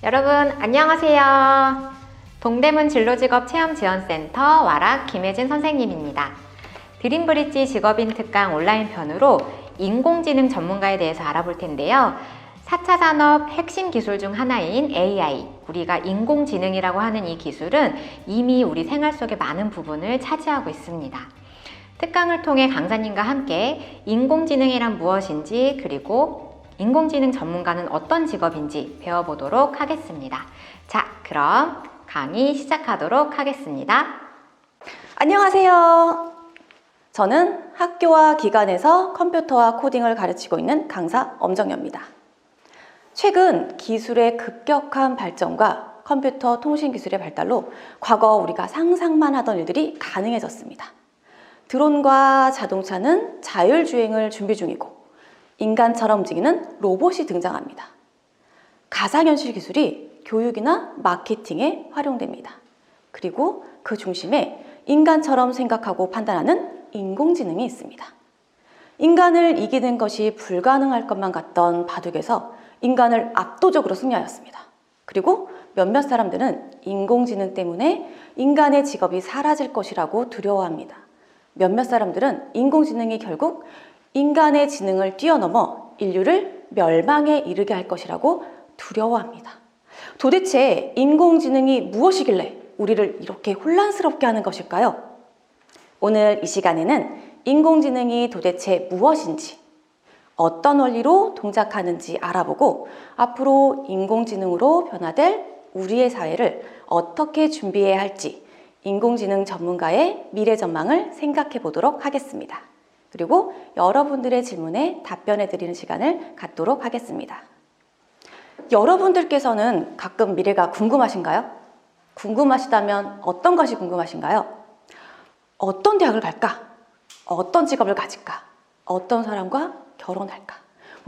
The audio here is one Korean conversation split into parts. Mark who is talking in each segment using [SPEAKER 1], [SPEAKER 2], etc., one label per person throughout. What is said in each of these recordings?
[SPEAKER 1] 여러분 안녕하세요. 동대문 진로직업체험지원센터 와락 김혜진 선생님입니다. 드림브릿지 직업인 특강 온라인 편으로 인공지능 전문가에 대해서 알아볼 텐데요. 4차 산업 핵심 기술 중 하나인 AI, 우리가 인공지능이라고 하는 이 기술은 이미 우리 생활 속의 많은 부분을 차지하고 있습니다. 특강을 통해 강사님과 함께 인공지능이란 무엇인지, 그리고 인공지능 전문가는 어떤 직업인지 배워보도록 하겠습니다. 자, 그럼 강의 시작하도록 하겠습니다.
[SPEAKER 2] 안녕하세요. 저는 학교와 기관에서 컴퓨터와 코딩을 가르치고 있는 강사 엄정여입니다. 최근 기술의 급격한 발전과 컴퓨터 통신 기술의 발달로 과거 우리가 상상만 하던 일들이 가능해졌습니다. 드론과 자동차는 자율주행을 준비 중이고 인간처럼 움직이는 로봇이 등장합니다. 가상현실 기술이 교육이나 마케팅에 활용됩니다. 그리고 그 중심에 인간처럼 생각하고 판단하는 인공지능이 있습니다. 인간을 이기는 것이 불가능할 것만 같던 바둑에서 인간을 압도적으로 승리하였습니다. 그리고 몇몇 사람들은 인공지능 때문에 인간의 직업이 사라질 것이라고 두려워합니다. 몇몇 사람들은 인공지능이 결국 인간의 지능을 뛰어넘어 인류를 멸망에 이르게 할 것이라고 두려워합니다. 도대체 인공지능이 무엇이길래 우리를 이렇게 혼란스럽게 하는 것일까요? 오늘 이 시간에는 인공지능이 도대체 무엇인지, 어떤 원리로 동작하는지 알아보고 앞으로 인공지능으로 변화될 우리의 사회를 어떻게 준비해야 할지 인공지능 전문가의 미래 전망을 생각해 보도록 하겠습니다. 그리고 여러분들의 질문에 답변해 드리는 시간을 갖도록 하겠습니다. 여러분들께서는 가끔 미래가 궁금하신가요? 궁금하시다면 어떤 것이 궁금하신가요? 어떤 대학을 갈까? 어떤 직업을 가질까? 어떤 사람과 결혼할까?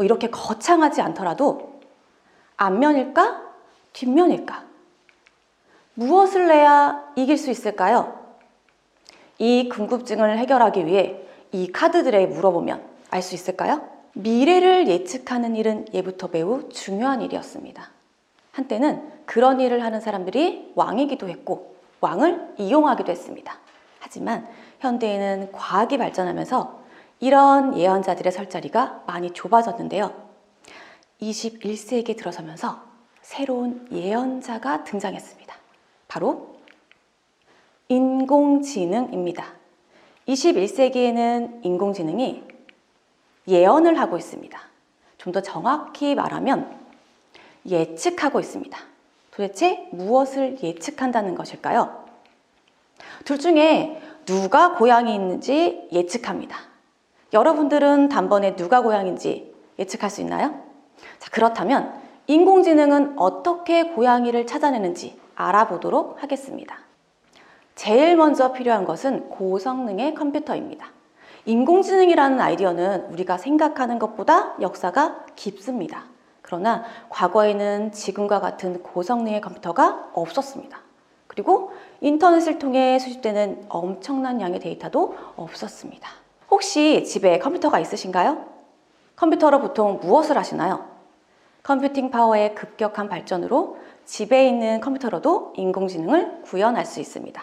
[SPEAKER 2] 이렇게 거창하지 않더라도 앞면일까? 뒷면일까? 무엇을 내야 이길 수 있을까요? 이 궁금증을 해결하기 위해 이 카드들에 물어보면 알 수 있을까요? 미래를 예측하는 일은 예부터 매우 중요한 일이었습니다. 한때는 그런 일을 하는 사람들이 왕이기도 했고 왕을 이용하기도 했습니다. 하지만 현대에는 과학이 발전하면서 이런 예언자들의 설 자리가 많이 좁아졌는데요. 21세기에 들어서면서 새로운 예언자가 등장했습니다. 바로 인공지능입니다. 21세기에는 인공지능이 예언을 하고 있습니다. 좀 더 정확히 말하면 예측하고 있습니다. 도대체 무엇을 예측한다는 것일까요? 둘 중에 누가 고향이 있는지 예측합니다. 여러분들은 단번에 누가 고향인지 예측할 수 있나요? 자, 그렇다면 인공지능은 어떻게 고양이를 찾아내는지 알아보도록 하겠습니다. 제일 먼저 필요한 것은 고성능의 컴퓨터입니다. 인공지능이라는 아이디어는 우리가 생각하는 것보다 역사가 깊습니다. 그러나 과거에는 지금과 같은 고성능의 컴퓨터가 없었습니다. 그리고 인터넷을 통해 수집되는 엄청난 양의 데이터도 없었습니다. 혹시 집에 컴퓨터가 있으신가요? 컴퓨터로 보통 무엇을 하시나요? 컴퓨팅 파워의 급격한 발전으로 집에 있는 컴퓨터로도 인공지능을 구현할 수 있습니다.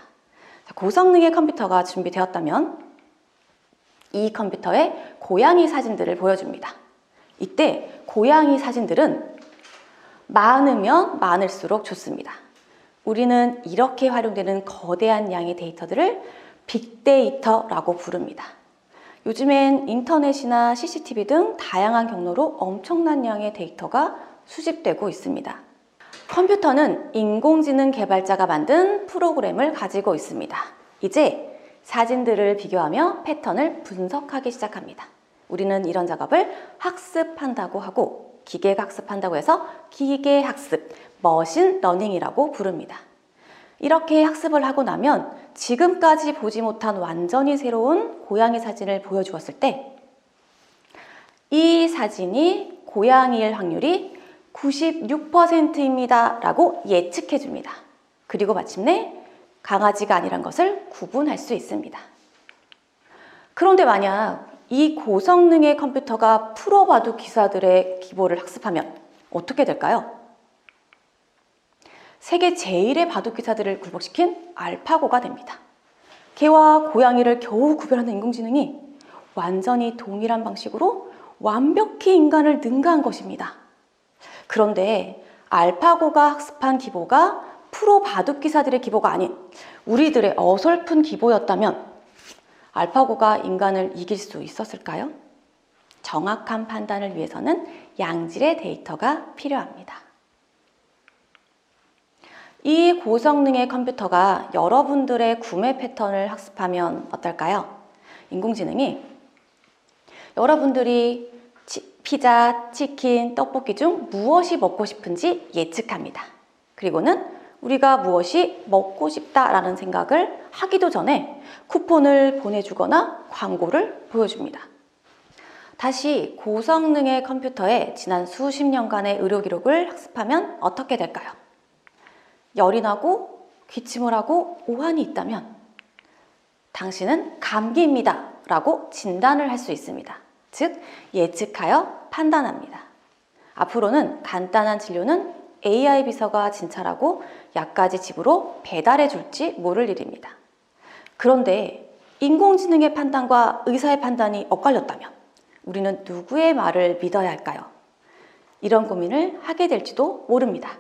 [SPEAKER 2] 고성능의 컴퓨터가 준비되었다면 이 컴퓨터에 고양이 사진들을 보여줍니다. 이때 고양이 사진들은 많으면 많을수록 좋습니다. 우리는 이렇게 활용되는 거대한 양의 데이터들을 빅데이터라고 부릅니다. 요즘엔 인터넷이나 CCTV 등 다양한 경로로 엄청난 양의 데이터가 수집되고 있습니다. 컴퓨터는 인공지능 개발자가 만든 프로그램을 가지고 있습니다. 이제 사진들을 비교하며 패턴을 분석하기 시작합니다. 우리는 이런 작업을 학습한다고 하고 기계가 학습한다고 해서 기계학습, 머신러닝이라고 부릅니다. 이렇게 학습을 하고 나면 지금까지 보지 못한 완전히 새로운 고양이 사진을 보여주었을 때 이 사진이 고양이일 확률이 96%입니다 라고 예측해 줍니다. 그리고 마침내 강아지가 아니란 것을 구분할 수 있습니다. 그런데 만약 이 고성능의 컴퓨터가 풀어봐도 기사들의 기보를 학습하면 어떻게 될까요? 세계 제1의 바둑기사들을 굴복시킨 알파고가 됩니다. 개와 고양이를 겨우 구별하는 인공지능이 완전히 동일한 방식으로 완벽히 인간을 능가한 것입니다. 그런데 알파고가 학습한 기보가 프로 바둑기사들의 기보가 아닌 우리들의 어설픈 기보였다면 알파고가 인간을 이길 수 있었을까요? 정확한 판단을 위해서는 양질의 데이터가 필요합니다. 이 고성능의 컴퓨터가 여러분들의 구매 패턴을 학습하면 어떨까요? 인공지능이 여러분들이 피자, 치킨, 떡볶이 중 무엇이 먹고 싶은지 예측합니다. 그리고는 우리가 무엇이 먹고 싶다라는 생각을 하기도 전에 쿠폰을 보내주거나 광고를 보여줍니다. 다시 고성능의 컴퓨터에 지난 수십 년간의 의료 기록을 학습하면 어떻게 될까요? 열이 나고 기침을 하고 오한이 있다면 당신은 감기입니다 라고 진단을 할 수 있습니다. 즉 예측하여 판단합니다. 앞으로는 간단한 진료는 AI 비서가 진찰하고 약까지 집으로 배달해 줄지 모를 일입니다. 그런데 인공지능의 판단과 의사의 판단이 엇갈렸다면 우리는 누구의 말을 믿어야 할까요? 이런 고민을 하게 될지도 모릅니다.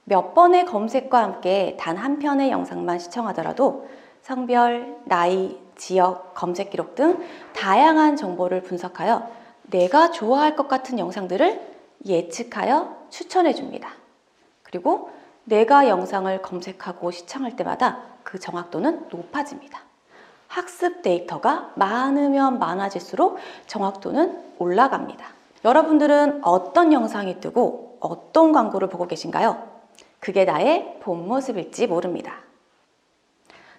[SPEAKER 2] 몇 번의 검색과 함께 단 한 편의 영상만 시청하더라도 성별, 나이, 지역, 검색 기록 등 다양한 정보를 분석하여 내가 좋아할 것 같은 영상들을 예측하여 추천해 줍니다. 그리고 내가 영상을 검색하고 시청할 때마다 그 정확도는 높아집니다. 학습 데이터가 많으면 많아질수록 정확도는 올라갑니다. 여러분들은 어떤 영상이 뜨고 어떤 광고를 보고 계신가요? 그게 나의 본 모습일지 모릅니다.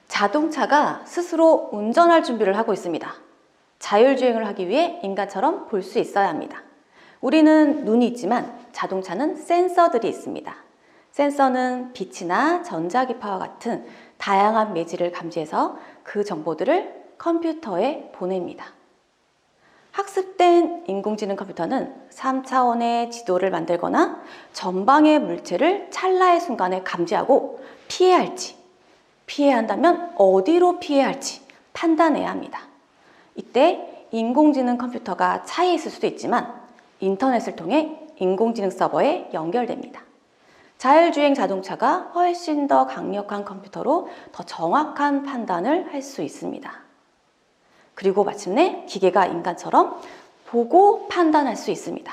[SPEAKER 2] 자동차가 스스로 운전할 준비를 하고 있습니다. 자율주행을 하기 위해 인간처럼 볼 수 있어야 합니다. 우리는 눈이 있지만 자동차는 센서들이 있습니다. 센서는 빛이나 전자기파와 같은 다양한 매질을 감지해서 그 정보들을 컴퓨터에 보냅니다. 학습된 인공지능 컴퓨터는 3차원의 지도를 만들거나 전방의 물체를 찰나의 순간에 감지하고 피해야 할지, 피해야 한다면 어디로 피해야 할지 판단해야 합니다. 이때 인공지능 컴퓨터가 차이에 있을 수도 있지만 인터넷을 통해 인공지능 서버에 연결됩니다. 자율주행 자동차가 훨씬 더 강력한 컴퓨터로 더 정확한 판단을 할 수 있습니다. 그리고 마침내 기계가 인간처럼 보고 판단할 수 있습니다.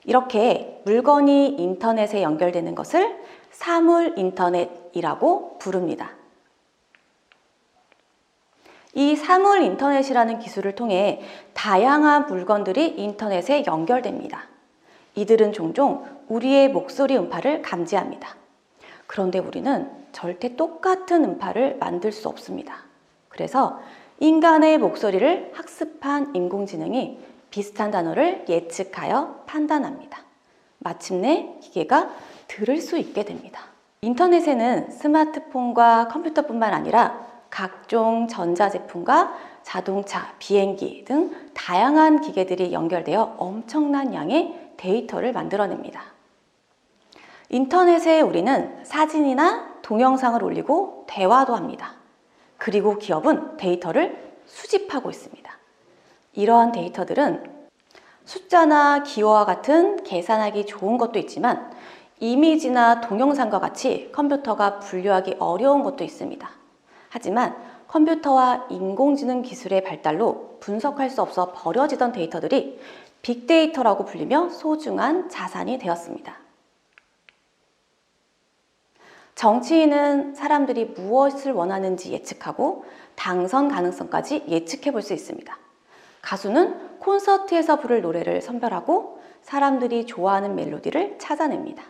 [SPEAKER 2] 이렇게 물건이 인터넷에 연결되는 것을 사물 인터넷이라고 부릅니다. 이 사물 인터넷이라는 기술을 통해 다양한 물건들이 인터넷에 연결됩니다. 이들은 종종 우리의 목소리 음파를 감지합니다. 그런데 우리는 절대 똑같은 음파를 만들 수 없습니다. 그래서 인간의 목소리를 학습한 인공지능이 비슷한 단어를 예측하여 판단합니다. 마침내 기계가 들을 수 있게 됩니다. 인터넷에는 스마트폰과 컴퓨터뿐만 아니라 각종 전자제품과 자동차, 비행기 등 다양한 기계들이 연결되어 엄청난 양의 데이터를 만들어냅니다. 인터넷에 우리는 사진이나 동영상을 올리고 대화도 합니다. 그리고 기업은 데이터를 수집하고 있습니다. 이러한 데이터들은 숫자나 기호와 같은 계산하기 좋은 것도 있지만 이미지나 동영상과 같이 컴퓨터가 분류하기 어려운 것도 있습니다. 하지만 컴퓨터와 인공지능 기술의 발달로 분석할 수 없어 버려지던 데이터들이 빅데이터라고 불리며 소중한 자산이 되었습니다. 정치인은 사람들이 무엇을 원하는지 예측하고 당선 가능성까지 예측해 볼 수 있습니다. 가수는 콘서트에서 부를 노래를 선별하고 사람들이 좋아하는 멜로디를 찾아냅니다.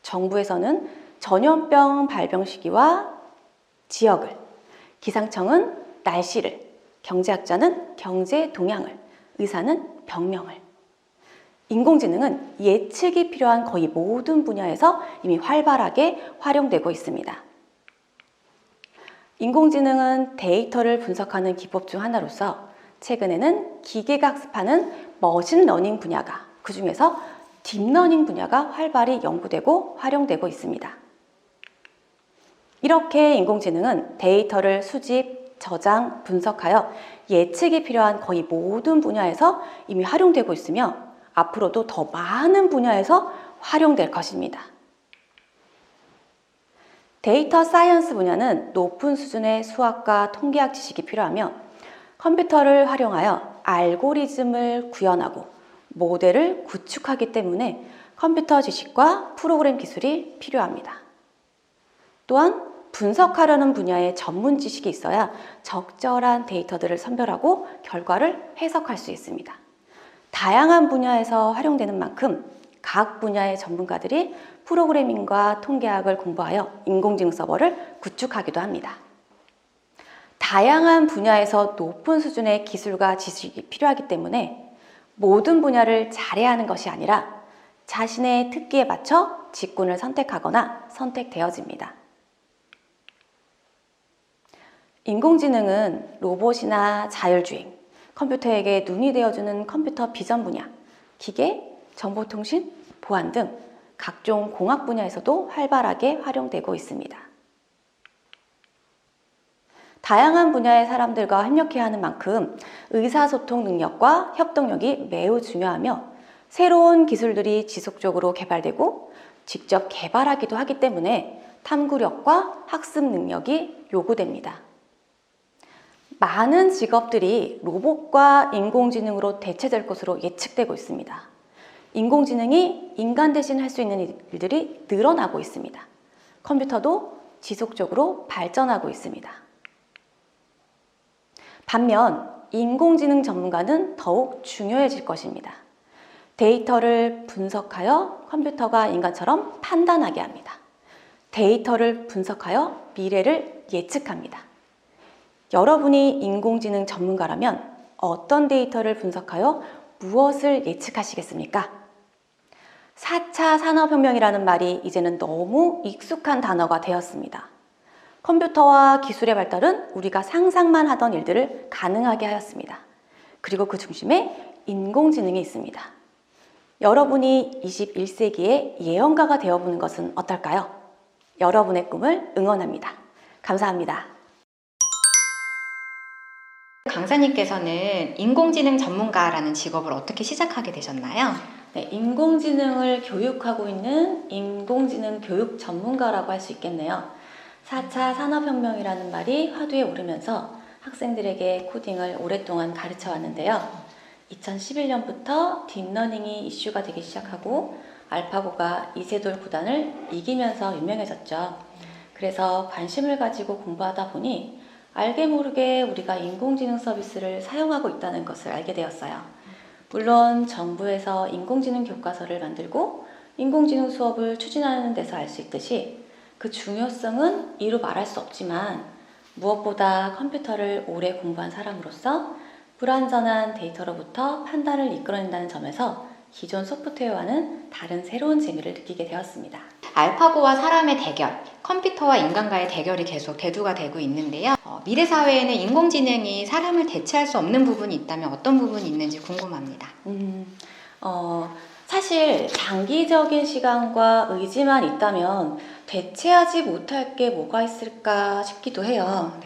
[SPEAKER 2] 정부에서는 전염병 발병 시기와 지역을, 기상청은 날씨를, 경제학자는 경제 동향을, 의사는 병명을. 인공지능은 예측이 필요한 거의 모든 분야에서 이미 활발하게 활용되고 있습니다. 인공지능은 데이터를 분석하는 기법 중 하나로서 최근에는 기계가 학습하는 머신러닝 분야가, 그 중에서 딥러닝 분야가 활발히 연구되고 활용되고 있습니다. 이렇게 인공지능은 데이터를 수집, 저장, 분석하여 예측이 필요한 거의 모든 분야에서 이미 활용되고 있으며 앞으로도 더 많은 분야에서 활용될 것입니다. 데이터 사이언스 분야는 높은 수준의 수학과 통계학 지식이 필요하며 컴퓨터를 활용하여 알고리즘을 구현하고 모델을 구축하기 때문에 컴퓨터 지식과 프로그램 기술이 필요합니다. 또한 분석하려는 분야의 전문 지식이 있어야 적절한 데이터들을 선별하고 결과를 해석할 수 있습니다. 다양한 분야에서 활용되는 만큼 각 분야의 전문가들이 프로그래밍과 통계학을 공부하여 인공지능 서버를 구축하기도 합니다. 다양한 분야에서 높은 수준의 기술과 지식이 필요하기 때문에 모든 분야를 잘해야 하는 것이 아니라 자신의 특기에 맞춰 직군을 선택하거나 선택되어집니다. 인공지능은 로봇이나 자율주행, 컴퓨터에게 눈이 되어주는 컴퓨터 비전 분야, 기계, 정보통신, 보안 등 각종 공학 분야에서도 활발하게 활용되고 있습니다. 다양한 분야의 사람들과 협력해야 하는 만큼 의사소통 능력과 협동력이 매우 중요하며 새로운 기술들이 지속적으로 개발되고 직접 개발하기도 하기 때문에 탐구력과 학습 능력이 요구됩니다. 많은 직업들이 로봇과 인공지능으로 대체될 것으로 예측되고 있습니다. 인공지능이 인간 대신 할 수 있는 일들이 늘어나고 있습니다. 컴퓨터도 지속적으로 발전하고 있습니다. 반면 인공지능 전문가는 더욱 중요해질 것입니다. 데이터를 분석하여 컴퓨터가 인간처럼 판단하게 합니다. 데이터를 분석하여 미래를 예측합니다. 여러분이 인공지능 전문가라면 어떤 데이터를 분석하여 무엇을 예측하시겠습니까? 4차 산업혁명이라는 말이 이제는 너무 익숙한 단어가 되었습니다. 컴퓨터와 기술의 발달은 우리가 상상만 하던 일들을 가능하게 하였습니다. 그리고 그 중심에 인공지능이 있습니다. 여러분이 21세기의 예언가가 되어보는 것은 어떨까요? 여러분의 꿈을 응원합니다. 감사합니다.
[SPEAKER 1] 강사님께서는 인공지능 전문가라는 직업을 어떻게 시작하게 되셨나요?
[SPEAKER 2] 네, 인공지능을 교육하고 있는 인공지능 교육 전문가라고 할 수 있겠네요. 4차 산업혁명이라는 말이 화두에 오르면서 학생들에게 코딩을 오랫동안 가르쳐 왔는데요. 2011년부터 딥러닝이 이슈가 되기 시작하고 알파고가 이세돌 구단을 이기면서 유명해졌죠. 그래서 관심을 가지고 공부하다 보니 알게 모르게 우리가 인공지능 서비스를 사용하고 있다는 것을 알게 되었어요. 물론 정부에서 인공지능 교과서를 만들고 인공지능 수업을 추진하는 데서 알 수 있듯이 그 중요성은 이루 말할 수 없지만 무엇보다 컴퓨터를 오래 공부한 사람으로서 불완전한 데이터로부터 판단을 이끌어낸다는 점에서 기존 소프트웨어와는 다른 새로운 재미를 느끼게 되었습니다.
[SPEAKER 1] 알파고와 사람의 대결, 컴퓨터와 인간과의 대결이 계속 대두가 되고 있는데요. 미래 사회에는 인공지능이 사람을 대체할 수 없는 부분이 있다면 어떤 부분이 있는지 궁금합니다.
[SPEAKER 2] 사실 장기적인 시간과 의지만 있다면 대체하지 못할 게 뭐가 있을까 싶기도 해요.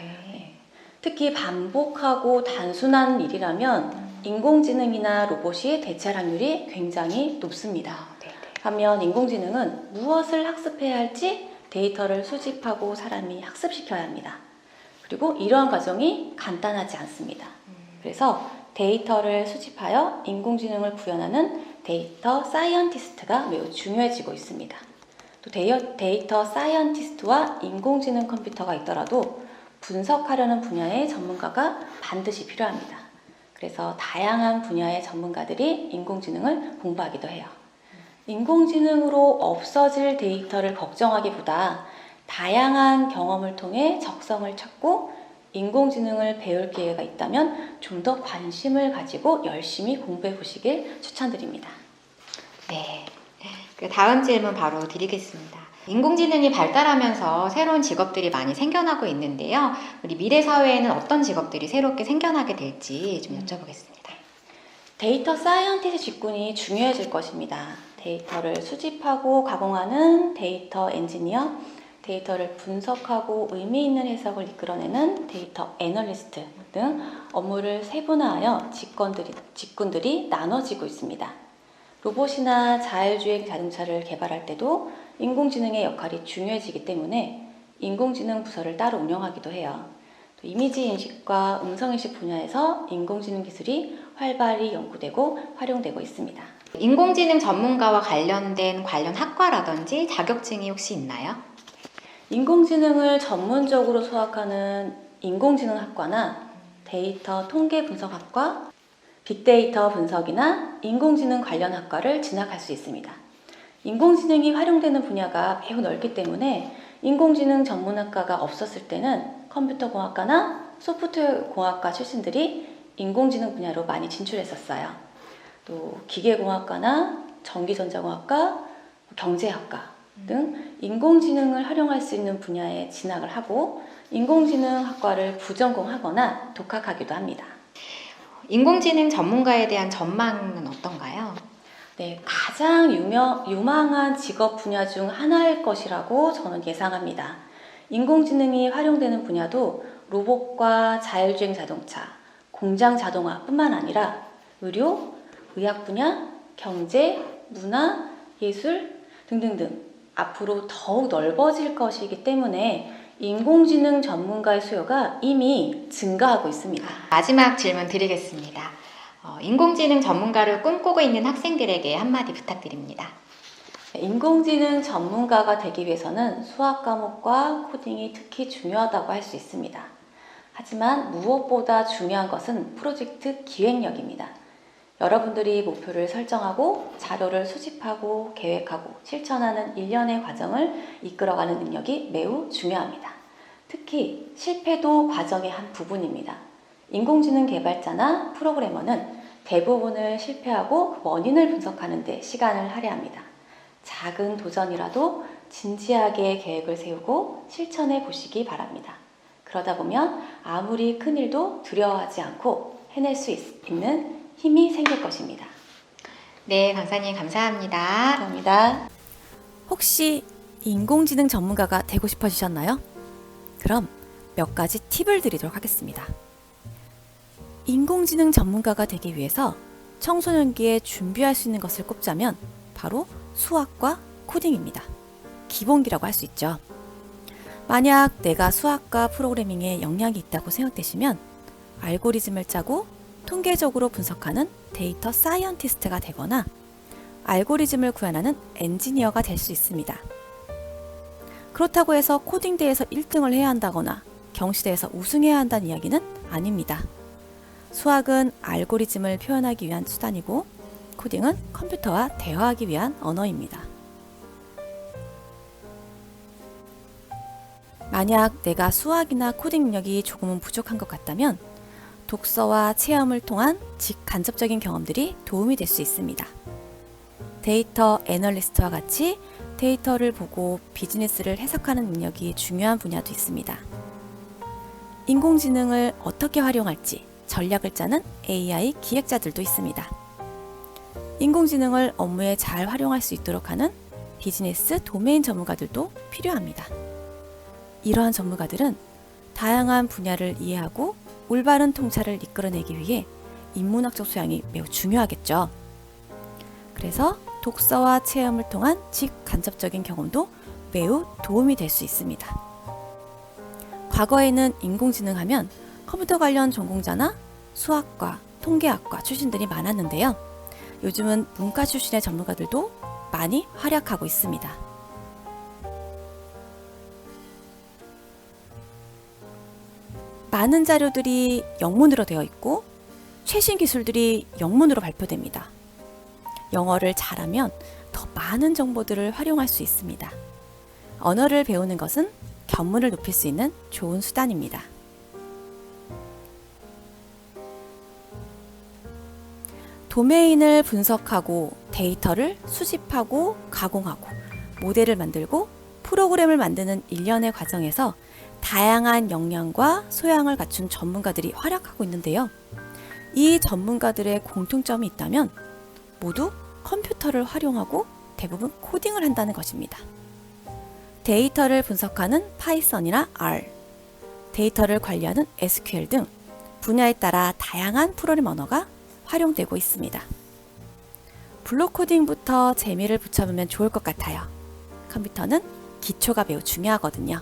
[SPEAKER 2] 특히 반복하고 단순한 일이라면 인공지능이나 로봇이 대체할 확률이 굉장히 높습니다. 반면 인공지능은 무엇을 학습해야 할지 데이터를 수집하고 사람이 학습시켜야 합니다. 그리고 이러한 과정이 간단하지 않습니다. 그래서 데이터를 수집하여 인공지능을 구현하는 데이터 사이언티스트가 매우 중요해지고 있습니다. 또 데이터 사이언티스트와 인공지능 컴퓨터가 있더라도 분석하려는 분야의 전문가가 반드시 필요합니다. 그래서 다양한 분야의 전문가들이 인공지능을 공부하기도 해요. 인공지능으로 없어질 데이터를 걱정하기보다 다양한 경험을 통해 적성을 찾고 인공지능을 배울 기회가 있다면 좀 더 관심을 가지고 열심히 공부해 보시길 추천드립니다.
[SPEAKER 1] 네. 다음 질문 바로 드리겠습니다. 인공지능이 발달하면서 새로운 직업들이 많이 생겨나고 있는데요. 우리 미래 사회에는 어떤 직업들이 새롭게 생겨나게 될지 좀 여쭤보겠습니다.
[SPEAKER 2] 데이터 사이언티스트 직군이 중요해질 것입니다. 데이터를 수집하고 가공하는 데이터 엔지니어, 데이터를 분석하고 의미 있는 해석을 이끌어내는 데이터 애널리스트 등 업무를 세분화하여 직군들이 나눠지고 있습니다. 로봇이나 자율주행 자동차를 개발할 때도 인공지능의 역할이 중요해지기 때문에 인공지능 부서를 따로 운영하기도 해요. 또 이미지 인식과 음성 인식 분야에서 인공지능 기술이 활발히 연구되고 활용되고 있습니다.
[SPEAKER 1] 인공지능 전문가와 관련된 관련 학과라든지 자격증이 혹시 있나요?
[SPEAKER 2] 인공지능을 전문적으로 수학하는 인공지능학과나 데이터 통계 분석학과, 빅데이터 분석이나 인공지능 관련 학과를 진학할 수 있습니다. 인공지능이 활용되는 분야가 매우 넓기 때문에 인공지능 전문학과가 없었을 때는 컴퓨터공학과나 소프트웨어공학과 출신들이 인공지능 분야로 많이 진출했었어요. 또 기계공학과나 전기전자공학과, 경제학과 등 인공지능을 활용할 수 있는 분야에 진학을 하고 인공지능학과를 부전공하거나 독학하기도 합니다.
[SPEAKER 1] 인공지능 전문가에 대한 전망은 어떤가요?
[SPEAKER 2] 네, 가장 유망한 직업 분야 중 하나일 것이라고 저는 예상합니다. 인공지능이 활용되는 분야도 로봇과 자율주행 자동차, 공장 자동화뿐만 아니라 의료, 의학 분야, 경제, 문화, 예술 등등등 앞으로 더욱 넓어질 것이기 때문에 인공지능 전문가의 수요가 이미 증가하고 있습니다.
[SPEAKER 1] 마지막 질문 드리겠습니다. 인공지능 전문가를 꿈꾸고 있는 학생들에게 한마디 부탁드립니다.
[SPEAKER 2] 인공지능 전문가가 되기 위해서는 수학 과목과 코딩이 특히 중요하다고 할 수 있습니다. 하지만 무엇보다 중요한 것은 프로젝트 기획력입니다. 여러분들이 목표를 설정하고 자료를 수집하고 계획하고 실천하는 일련의 과정을 이끌어가는 능력이 매우 중요합니다. 특히 실패도 과정의 한 부분입니다. 인공지능 개발자나 프로그래머는 대부분을 실패하고 그 원인을 분석하는 데 시간을 할애합니다. 작은 도전이라도 진지하게 계획을 세우고 실천해 보시기 바랍니다. 그러다 보면 아무리 큰 일도 두려워하지 않고 해낼 수 있는 힘이 생길 것입니다.
[SPEAKER 1] 네, 강사님 감사합니다.
[SPEAKER 2] 감사합니다.
[SPEAKER 3] 혹시 인공지능 전문가가 되고 싶어지셨나요? 그럼 몇 가지 팁을 드리도록 하겠습니다. 인공지능 전문가가 되기 위해서 청소년기에 준비할 수 있는 것을 꼽자면 바로 수학과 코딩입니다. 기본기라고 할 수 있죠. 만약 내가 수학과 프로그래밍에 역량이 있다고 생각되시면 알고리즘을 짜고 통계적으로 분석하는 데이터 사이언티스트가 되거나 알고리즘을 구현하는 엔지니어가 될 수 있습니다. 그렇다고 해서 코딩대에서 1등을 해야 한다거나 경시대에서 우승해야 한다는 이야기는 아닙니다. 수학은 알고리즘을 표현하기 위한 수단이고 코딩은 컴퓨터와 대화하기 위한 언어입니다. 만약 내가 수학이나 코딩 능력이 조금은 부족한 것 같다면 독서와 체험을 통한 직간접적인 경험들이 도움이 될 수 있습니다. 데이터 애널리스트와 같이 데이터를 보고 비즈니스를 해석하는 능력이 중요한 분야도 있습니다. 인공지능을 어떻게 활용할지 전략을 짜는 AI 기획자들도 있습니다. 인공지능을 업무에 잘 활용할 수 있도록 하는 비즈니스 도메인 전문가들도 필요합니다. 이러한 전문가들은 다양한 분야를 이해하고 올바른 통찰을 이끌어내기 위해 인문학적 소양이 매우 중요하겠죠. 그래서 독서와 체험을 통한 직간접적인 경험도 매우 도움이 될 수 있습니다. 과거에는 인공지능 하면 컴퓨터 관련 전공자나 수학과, 통계학과 출신들이 많았는데요. 요즘은 문과 출신의 전문가들도 많이 활약하고 있습니다. 많은 자료들이 영문으로 되어 있고 최신 기술들이 영문으로 발표됩니다. 영어를 잘하면 더 많은 정보들을 활용할 수 있습니다. 언어를 배우는 것은 견문을 높일 수 있는 좋은 수단입니다. 도메인을 분석하고 데이터를 수집하고 가공하고 모델을 만들고 프로그램을 만드는 일련의 과정에서 다양한 역량과 소양을 갖춘 전문가들이 활약하고 있는데요. 이 전문가들의 공통점이 있다면 모두 컴퓨터를 활용하고 대부분 코딩을 한다는 것입니다. 데이터를 분석하는 파이썬이나 R, 데이터를 관리하는 SQL 등 분야에 따라 다양한 프로그래밍 언어가 활용되고 있습니다. 블록 코딩부터 재미를 붙여보면 좋을 것 같아요. 컴퓨터는 기초가 매우 중요하거든요.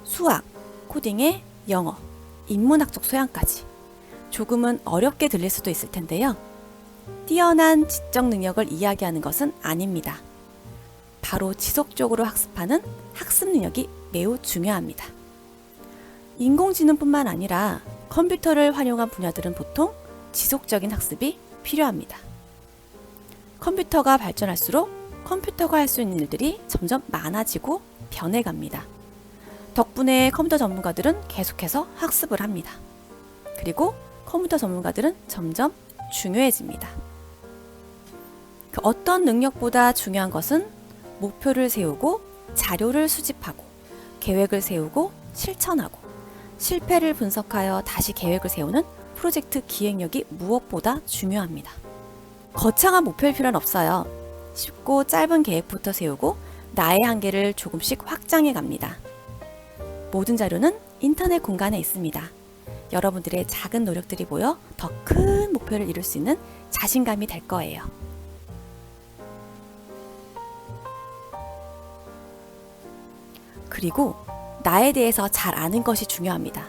[SPEAKER 3] 수학, 코딩에 영어, 인문학적 소양까지 조금은 어렵게 들릴 수도 있을 텐데요. 뛰어난 지적 능력을 이야기하는 것은 아닙니다. 바로 지속적으로 학습하는 학습 능력이 매우 중요합니다. 인공지능뿐만 아니라 컴퓨터를 활용한 분야들은 보통 지속적인 학습이 필요합니다. 컴퓨터가 발전할수록 컴퓨터가 할 수 있는 일들이 점점 많아지고 변해갑니다. 덕분에 컴퓨터 전문가들은 계속해서 학습을 합니다. 그리고 컴퓨터 전문가들은 점점 중요해집니다. 그 어떤 능력보다 중요한 것은 목표를 세우고 자료를 수집하고 계획을 세우고 실천하고 실패를 분석하여 다시 계획을 세우는 프로젝트 기획력이 무엇보다 중요합니다. 거창한 목표일 필요는 없어요. 쉽고 짧은 계획부터 세우고 나의 한계를 조금씩 확장해 갑니다. 모든 자료는 인터넷 공간에 있습니다. 여러분들의 작은 노력들이 모여 더 큰 목표를 이룰 수 있는 자신감이 될 거예요. 그리고 나에 대해서 잘 아는 것이 중요합니다.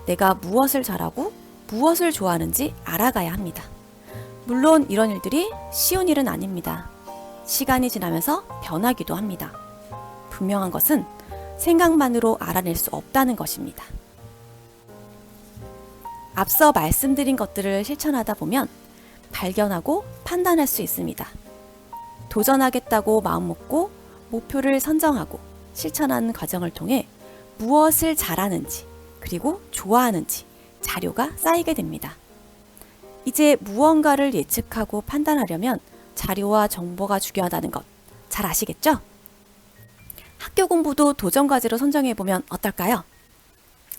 [SPEAKER 3] 내가 무엇을 잘하고 무엇을 좋아하는지 알아가야 합니다. 물론 이런 일들이 쉬운 일은 아닙니다. 시간이 지나면서 변하기도 합니다. 분명한 것은 생각만으로 알아낼 수 없다는 것입니다. 앞서 말씀드린 것들을 실천하다 보면 발견하고 판단할 수 있습니다. 도전하겠다고 마음먹고 목표를 선정하고 실천하는 과정을 통해 무엇을 잘하는지 그리고 좋아하는지 자료가 쌓이게 됩니다. 이제 무언가를 예측하고 판단하려면 자료와 정보가 중요하다는 것 잘 아시겠죠? 학교 공부도 도전 과제로 선정해보면 어떨까요?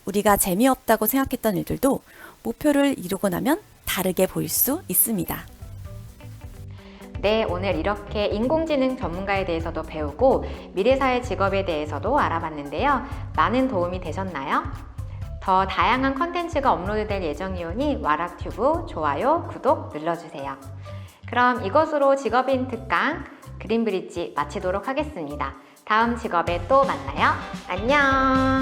[SPEAKER 3] 우리가 재미없다고 생각했던 일들도 목표를 이루고 나면 다르게 보일 수 있습니다.
[SPEAKER 1] 네, 오늘 이렇게 인공지능 전문가에 대해서도 배우고 미래사회 직업에 대해서도 알아봤는데요. 많은 도움이 되셨나요? 더 다양한 컨텐츠가 업로드될 예정이오니 와락튜브 좋아요, 구독 눌러주세요. 그럼 이것으로 직업인 특강 그린브릿지 마치도록 하겠습니다. 다음 직업에 또 만나요. 안녕!